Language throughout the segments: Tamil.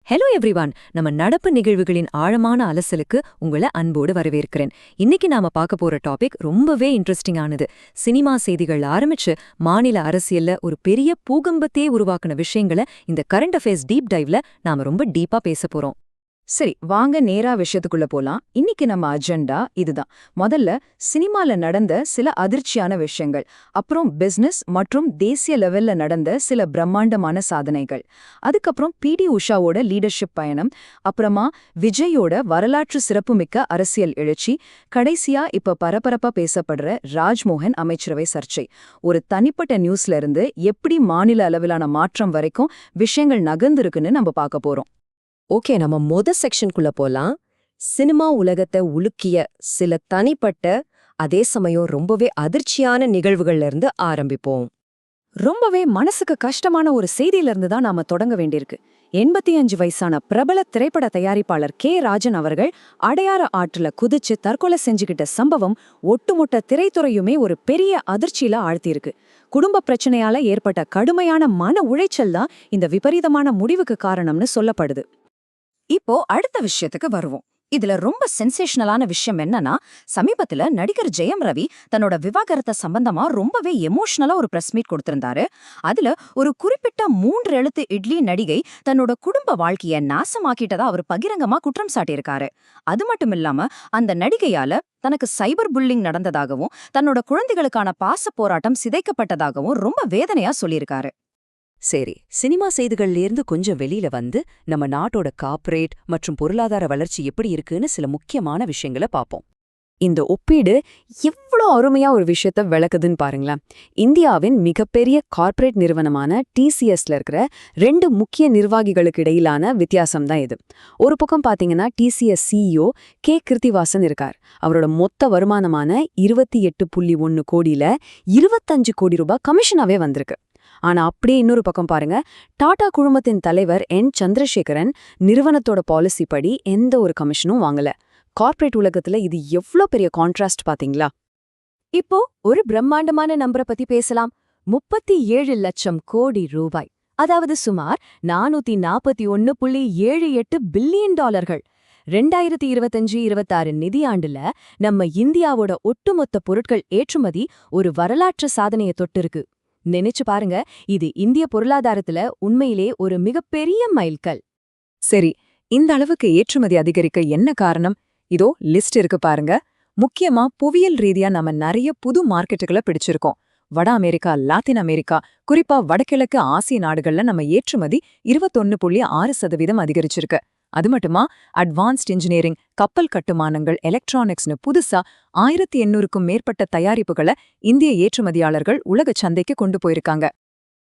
ஹலோ எவ்ரிவான், நம்ம நடப்பு நிகழ்வுகளின் ஆழமான அலசலுக்கு உங்களை அன்போடு வரவேற்கிறேன். இன்னைக்கு நாம பார்க்க போற டாபிக் ரொம்பவே இன்ட்ரெஸ்டிங்கானது. சினிமா செய்திகள் ஆரம்பிச்சு மாநில அரசியல்ல ஒரு பெரிய பூகம்பத்தையே உருவாக்குன விஷயங்களை இந்த கரண்ட் அஃபேர்ஸ் டீப் டைவ்ல நாம ரொம்ப டீப்பா பேச போறோம். சரி, வாங்க நேரா விஷயத்துக்குள்ள போலாம். இன்னைக்கு நம்ம அஜெண்டா இதுதான். முதல்ல சினிமால நடந்த சில அதிர்ச்சியான விஷயங்கள், அப்புறம் பிசினஸ் மற்றும் தேசிய லெவல்ல நடந்த சில பிரம்மாண்டமான சாதனைகள், அதுக்கப்புறம் பிடி உஷாவோட லீடர்ஷிப் பயணம், அப்புறமா விஜயோட வரலாற்று சிறப்புமிக்க அரசியல் எழுச்சி, கடைசியா இப்ப பரபரப்பா பேசப்படுற ராஜ்மோகன் அமைச்சரவை சர்ச்சை. ஒரு தனிப்பட்ட நியூஸ்ல இருந்து எப்படி மாநில அளவிலான மாற்றம் வரைக்கும் விஷயங்கள் நகர்ந்திருக்குன்னு நம்ம பார்க்க போறோம். ஓகே, நம்ம செக்ஷனுக்குள்ள போலாம். சினிமா உலகத்தை உலுக்கிய சில தனிப்பட்ட, அதே சமயம் ரொம்பவே அதிர்ச்சியான நிகழ்வுகள்ல இருந்து ஆரம்பிப்போம். ரொம்பவே மனசுக்கு கஷ்டமான ஒரு செய்தியில இருந்து தான் நாம தொடங்க வேண்டியிருக்கு. 85 வயசான பிரபல திரைப்பட தயாரிப்பாளர் கே ராஜன் அவர்கள் அடையாறு ஆற்றுல குதிச்சு தற்கொலை செஞ்சுக்கிட்ட சம்பவம் ஒட்டுமொத்த திரைத்துறையுமே ஒரு பெரிய அதிர்ச்சியில ஆழ்த்தியிருக்கு. குடும்ப பிரச்சனையால ஏற்பட்ட கடுமையான மன உளைச்சல் தான் இந்த விபரீதமான முடிவுக்கு காரணம்னு சொல்லப்படுது. இப்போ அடுத்த விஷயத்துக்கு வருவோம். இதுல ரொம்ப சென்சேஷனலான விஷயம் என்னன்னா, சமீபத்துல நடிகர் ஜெயம் ரவி தன்னோட விவாகரத்தை சம்பந்தமா ரொம்பவே எமோஷனலா ஒரு பிரஸ் மீட் கொடுத்திருந்தாரு. அதுல ஒரு குறிப்பிட்ட 3 எழுத்து இட்லி நடிகை தன்னோட குடும்ப வாழ்க்கைய நாசமாக்கிட்டதா அவர் பகிரங்கமா குற்றம் சாட்டியிருக்காரு. அது மட்டும் இல்லாம அந்த நடிகையால தனக்கு சைபர் புல்லிங் நடந்ததாகவும் தன்னோட குழந்தைகளுக்கான பாச போராட்டம் சிதைக்கப்பட்டதாகவும் ரொம்ப வேதனையா சொல்லியிருக்காரு. சரி, சினிமா செய்திகள்லேருந்து கொஞ்சம் வெளியில வந்து நம்ம நாட்டோட கார்ப்பரேட் மற்றும் பொருளாதார வளர்ச்சி எப்படி இருக்குன்னு சில முக்கியமான விஷயங்களை பார்ப்போம். இந்த ஒப்பீடு எவ்வளோ அருமையா ஒரு விஷயத்த விளக்குதுன்னு பாருங்களேன். இந்தியாவின் மிகப்பெரிய கார்ப்பரேட் நிறுவனமான டிசிஎஸ்ல இருக்கிற 2 முக்கிய நிர்வாகிகளுக்கு இடையிலான வித்தியாசம் தான் இது. ஒரு பக்கம் பாத்தீங்கன்னா டிசிஎஸ் சிஇஓ கே கிருத்திவாசன் இருக்கார். அவரோட மொத்த வருமானமான 28.1 கோடியில 25 கோடி ரூபாய் கமிஷனாவே வந்திருக்கு. ஆனா அப்படியே இன்னொரு பக்கம் பாருங்க, டாடா குழுமத்தின் தலைவர் என் சந்திரசேகரன் நிறுவனத்தோட பாலிசி படி எந்த ஒரு கமிஷனும் வாங்கல. கார்ப்பரேட் உலகத்துல இது எவ்ளோ பெரிய கான்ட்ராஸ்ட் பாத்தீங்களா? இப்போ ஒரு பிரம்மாண்டமான நம்பரை பத்தி பேசலாம். 37 லட்சம் கோடி ரூபாய், அதாவது சுமார் 441.78 பில்லியன் டாலர்கள். 2025-26 நிதியாண்டுல நம்ம இந்தியாவோட ஒட்டுமொத்த பொருட்கள் ஏற்றுமதி ஒரு வரலாற்று சாதனையை தொட்டிருக்கு. நினைச்சு பாருங்க, இது இந்திய பொருளாதாரத்துல உண்மையிலே ஒரு மிகப்பெரிய மைல்கல். சரி, இந்த அளவுக்கு ஏற்றுமதி அதிகரிக்க என்ன காரணம்? இதோ லிஸ்ட் இருக்கு பாருங்க. முக்கியமா புவியியல் ரீதியா நம்ம நிறைய புது மார்க்கெட்டுகளை பிடிச்சிருக்கோம். வட அமெரிக்கா, லாத்தின் அமெரிக்கா, குறிப்பா வடகிழக்கு ஆசிய நாடுகள்ல நம்ம ஏற்றுமதி 21.6% அதிகரிச்சிருக்கு. அது மட்டுமா, அட்வான்ஸ்ட் இன்ஜினியரிங், கப்பல் கட்டுமானங்கள், எலக்ட்ரானிக்ஸ்னு புதுசா 1800க்கும் மேற்பட்ட தயாரிப்புகளை இந்திய ஏற்றுமதியாளர்கள் உலக சந்தைக்கு கொண்டு போயிருக்காங்க.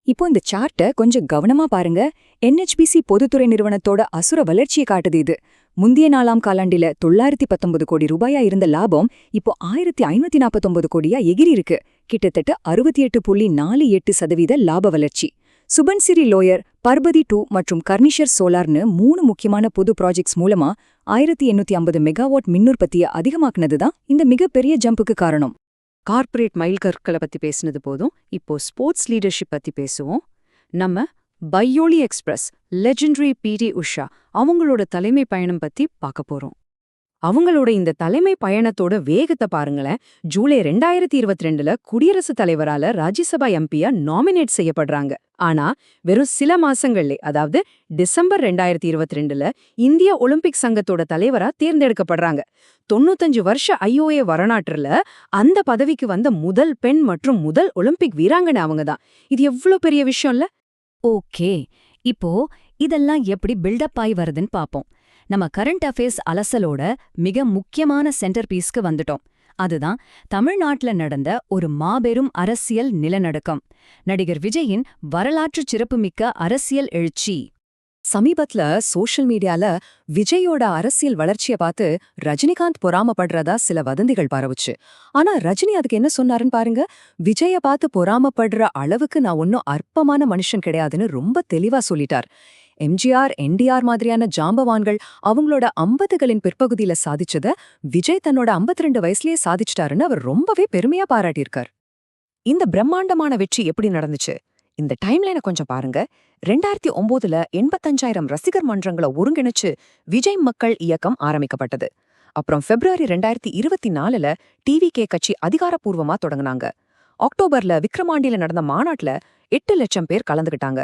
இப்போ இந்த சார்ட்டை கொஞ்சம் கவனமா பாருங்க. என்ஹெச்பிசி பொதுத்துறை நிறுவனத்தோட அசுர வளர்ச்சியை காட்டுது இது. முந்தைய 4ஆம் காலாண்டில 919 கோடி ரூபாயா இருந்த லாபம் இப்போ 1549 கோடியா எகிரி இருக்கு. கிட்டத்தட்ட 68.48% லாப வளர்ச்சி. சுபன்சிரி லோயர், பர்பதி 2 மற்றும் கர்னிஷர் சோலார்னு 3 முக்கியமான பொது ப்ராஜெக்ட்ஸ் மூலமா 1850 மெகாவாட் மின்னுற்பத்தியை அதிகமாக்குனதுதான் இந்த மிகப்பெரிய ஜம்புக்கு காரணம். கார்ப்பரேட் மைல்கற்களை பத்தி பேசினது போதும், இப்போ ஸ்போர்ட்ஸ் லீடர்ஷிப் பத்தி பேசுவோம். நம்ம பையோலி எக்ஸ்பிரஸ் லெஜெண்டரி பிடி உஷா அவங்களோட தலைமை பயணம் பத்தி பார்க்க போறோம். அவங்களோட இந்த தலைமை பயணத்தோட வேகத்தை பாருங்களேன். ஜூலை 2022ல குடியரசுத் தலைவரால ராஜ்யசபா எம்பியா நாமினேட் செய்யப்படுறாங்க. ஆனா வெறும் சில மாசங்கள்லே, அதாவது டிசம்பர் 2022ல இந்திய ஒலிம்பிக் சங்கத்தோட தலைவரா தேர்ந்தெடுக்கப்படுறாங்க. 95 வருஷ ஐஓஏ வரலாற்றுல அந்த பதவிக்கு வந்த முதல் பெண் மற்றும் முதல் ஒலிம்பிக் வீராங்கனை அவங்கதான். இது எவ்வளவு பெரிய விஷயம்ல. ஓகே, இப்போ இதெல்லாம் எப்படி பில்டப் ஆகி வருதுன்னு பாப்போம். நம்ம கரண்ட் அஃபேர்ஸ் அலசலோட மிக முக்கியமான சென்டர் பீஸ்க்கு வந்துட்டோம். அதுதான் தமிழ்நாட்டுல நடந்த ஒரு மாபெரும் அரசியல் நிலநடுக்கம், நடிகர் விஜயின் வரலாற்று சிறப்புமிக்க அரசியல் எழுச்சி. சமீபத்துல சோஷியல் மீடியால விஜயோட அரசியல் வளர்ச்சிய பார்த்து ரஜினிகாந்த் பொறாமப்படுறதா சில வதந்திகள் பரவுச்சு. ஆனா ரஜினி அதுக்கு என்ன சொன்னாருன்னு பாருங்க. விஜய பார்த்து பொறாமப்படுற அளவுக்கு நான் ஒன்னும் அற்பமான மனுஷன் கிடையாதுன்னு ரொம்ப தெளிவா சொல்லிட்டார். எம்ஜிஆர், என்டிஆர் மாதிரியான ஜாம்பவான்கள் அவங்களோட 50களின் பிற்பகுதியில சாதிச்சத விஜய் தன்னோட 52 வயசுலயே சாதிச்சிட்டாருன்னு அவர் ரொம்பவே பெருமையா பாராட்டியிருக்கார். இந்த பிரம்மாண்டமான வெற்றி எப்படி நடந்துச்சு? இந்த டைம்லைனை கொஞ்சம் பாருங்க. 2009ல 85,000 ரசிகர் மன்றங்களை ஒருங்கிணைச்சு விஜய் மக்கள் இயக்கம் ஆரம்பிக்கப்பட்டது. அப்புறம் பிப்ரவரி 2024ல டிவிகே கட்சி அதிகாரப்பூர்வமா தொடங்குனாங்க. அக்டோபர்ல விக்ரமாண்டியில நடந்த மாநாட்டுல 8 லட்சம் பேர் கலந்துகிட்டாங்க.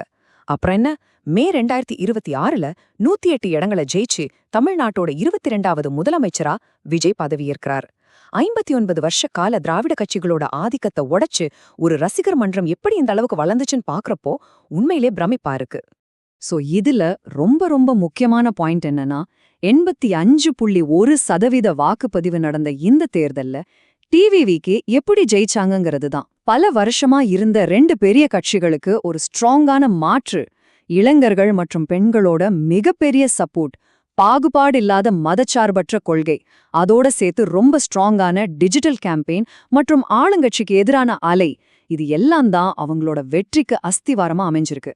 அப்புறம் என்ன, மே 2026ல 108 இடங்களை ஜெயிச்சு தமிழ்நாட்டோட 22வது முதலமைச்சரா விஜய் பதவியேற்கிறார். 59 வருஷ கால திராவிட கட்சிகளோட ஆதிக்கத்தை உடைச்சு ஒரு ரசிகர் மன்றம் எப்படி இந்த அளவுக்கு வளர்ந்துச்சுன்னு பாக்குறப்போ உண்மையிலே பிரமிப்பா இருக்கு. சோ இதுல ரொம்ப ரொம்ப முக்கியமான பாயிண்ட் என்னன்னா, 85.1% வாக்குப்பதிவு நடந்த இந்த தேர்தல்ல டிவிவிக்கு எப்படி ஜெயிச்சாங்கங்கிறது தான். பல வருஷமா இருந்த 2 பெரிய கட்சிகளுக்கு ஒரு ஸ்ட்ராங்கான மாற்று, இளைஞர்கள் மற்றும் பெண்களோட மிகப்பெரிய சப்போர்ட், பாகுபாடு இல்லாத மதச்சார்பற்ற கொள்கை, அதோட சேர்த்து ரொம்ப ஸ்ட்ராங்கான டிஜிட்டல் கேம்பெயின் மற்றும் ஆளுங்கட்சிக்கு எதிரான அலை, இது எல்லாம் தான் அவங்களோட வெற்றிக்கு அஸ்திவாரமா அமைஞ்சிருக்கு.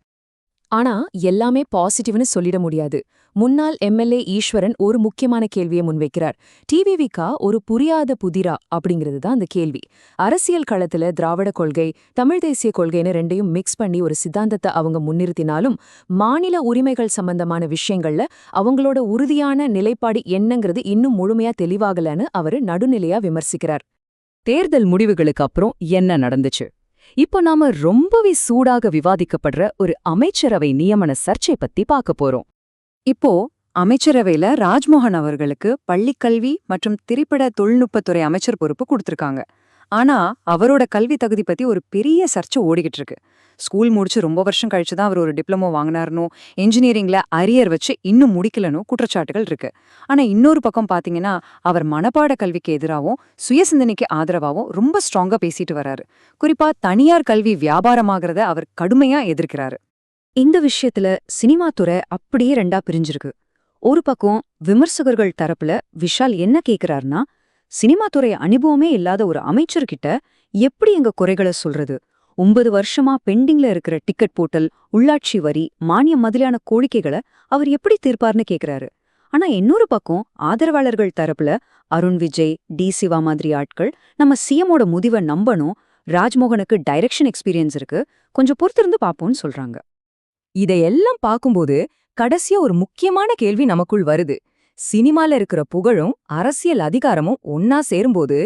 ஆனா எல்லாமே பாசிட்டிவ்னு சொல்லிட முடியாது. முன்னாள் எம்எல்ஏ ஈஸ்வரன் ஒரு முக்கியமான கேள்வியை முன்வைக்கிறார். டிவிவிக்கா ஒரு புரியாத புதிரா அப்படிங்கிறது தான் அந்த கேள்வி. அரசியல் களத்துல திராவிட கொள்கை, தமிழ் தேசிய கொள்கைன்னு ரெண்டையும் மிக்ஸ் பண்ணி ஒரு சித்தாந்தத்தை அவங்க முன்னிறுத்தினாலும் மாநில உரிமைகள் சம்பந்தமான விஷயங்கள்ல அவங்களோட உறுதியான நிலைப்பாடு என்னங்கிறது இன்னும் முழுமையா தெளிவாகலன்னு அவரு நடுநிலையா விமர்சிக்கிறார். தேர்தல் முடிவுகளுக்கு அப்புறம் என்ன நடந்துச்சு? இப்போ நாம ரொம்பவே சூடாக விவாதிக்கப்படுற ஒரு அமைச்சரவை நியமன சர்ச்சை பத்தி பார்க்க போறோம். இப்போ அமைச்சரவையில ராஜ்மோகன் அவர்களுக்கு பள்ளிக்கல்வி மற்றும் திரைப்பட தொழில்நுட்பத்துறை அமைச்சர் பொறுப்பு கொடுத்திருக்காங்க. ஆனா அவரோட கல்வி தகுதி பத்தி ஒரு பெரிய சர்ச்சை ஓடிக்கிட்டு இருக்கு. ஸ்கூல் முடிச்சு ரொம்ப வருஷம் கழிச்சு தான் அவர் ஒரு டிப்ளமோ வாங்கினார்னோ, இன்ஜினியரிங்ல அரியர் வச்சு இன்னும் முடிக்கலனோ குற்றச்சாட்டுகள் இருக்கு. ஆனா இன்னொரு பக்கம் பாத்தீங்கன்னா அவர் மனப்பாட கல்விக்கு எதிராகவும் சுயசிந்தனைக்கு ஆதரவாகவும் ரொம்ப ஸ்ட்ராங்கா பேசிட்டு வராரு. குறிப்பா தனியார் கல்வி வியாபாரமாகறத அவர் கடுமையா எதிர்க்கிறாரு. இந்த விஷயத்துல சினிமா துறை அப்படியே 2ஆ பிரிஞ்சிருக்கு. ஒரு பக்கம் விமர்சகர்கள் தரப்புல விஷால் என்ன கேக்குறாருன்னா, சினிமா துறை அனுபவமே இல்லாத ஒரு அமைச்சர்கிட்ட எப்படி எங்க குறைகளை சொல்றது? 9 வருஷமா பெண்டிங்ல இருக்கிற டிக்கெட் போட்டல், உள்ளாட்சி வரி, மானியம் முதலியான கோரிக்கைகளை அவர் எப்படி தீர்ப்பார்னு கேக்குறாரு. ஆனா இன்னொரு பக்கம் ஆதரவாளர்கள் தரப்புல அருண் விஜய், டி சிவா மாதிரி ஆட்கள் நம்ம சிஎமோட முடிவை நம்பணும், ராஜ்மோகனுக்கு டைரக்ஷன் எக்ஸ்பீரியன்ஸ் இருக்கு, கொஞ்சம் பொறுத்திருந்து பாப்போம்னு சொல்றாங்க. இதையெல்லாம் பார்க்கும்போது கடைசியா ஒரு முக்கியமான கேள்வி நமக்குள் வருது. சினிமால இருக்கிற புகழும் அரசியல் அதிகாரமும் ஒன்னா சேரும்போது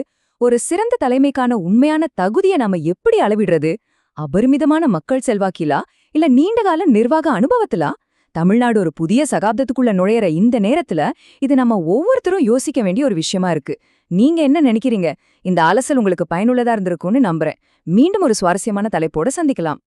ஒரு சிறந்த தலைமைக்கான உண்மையான தகுதியை நாம எப்படி அளவிடுறது? அபரிமிதமான மக்கள் செல்வாக்கிலா, இல்ல நீண்டகால நிர்வாக அனுபவத்திலா? தமிழ்நாடு ஒரு புதிய சகாப்தத்துக்குள்ள நுழையிற இந்த நேரத்துல இது நம்ம ஒவ்வொருத்தரும் யோசிக்க வேண்டிய ஒரு விஷயமா இருக்கு. நீங்க என்ன நினைக்கிறீங்க? இந்த அலசல் உங்களுக்கு பயனுள்ளதா இருந்திருக்கும்னு நம்புறேன். மீண்டும் ஒரு சுவாரஸ்யமான தலைப்போட சந்திக்கலாம்.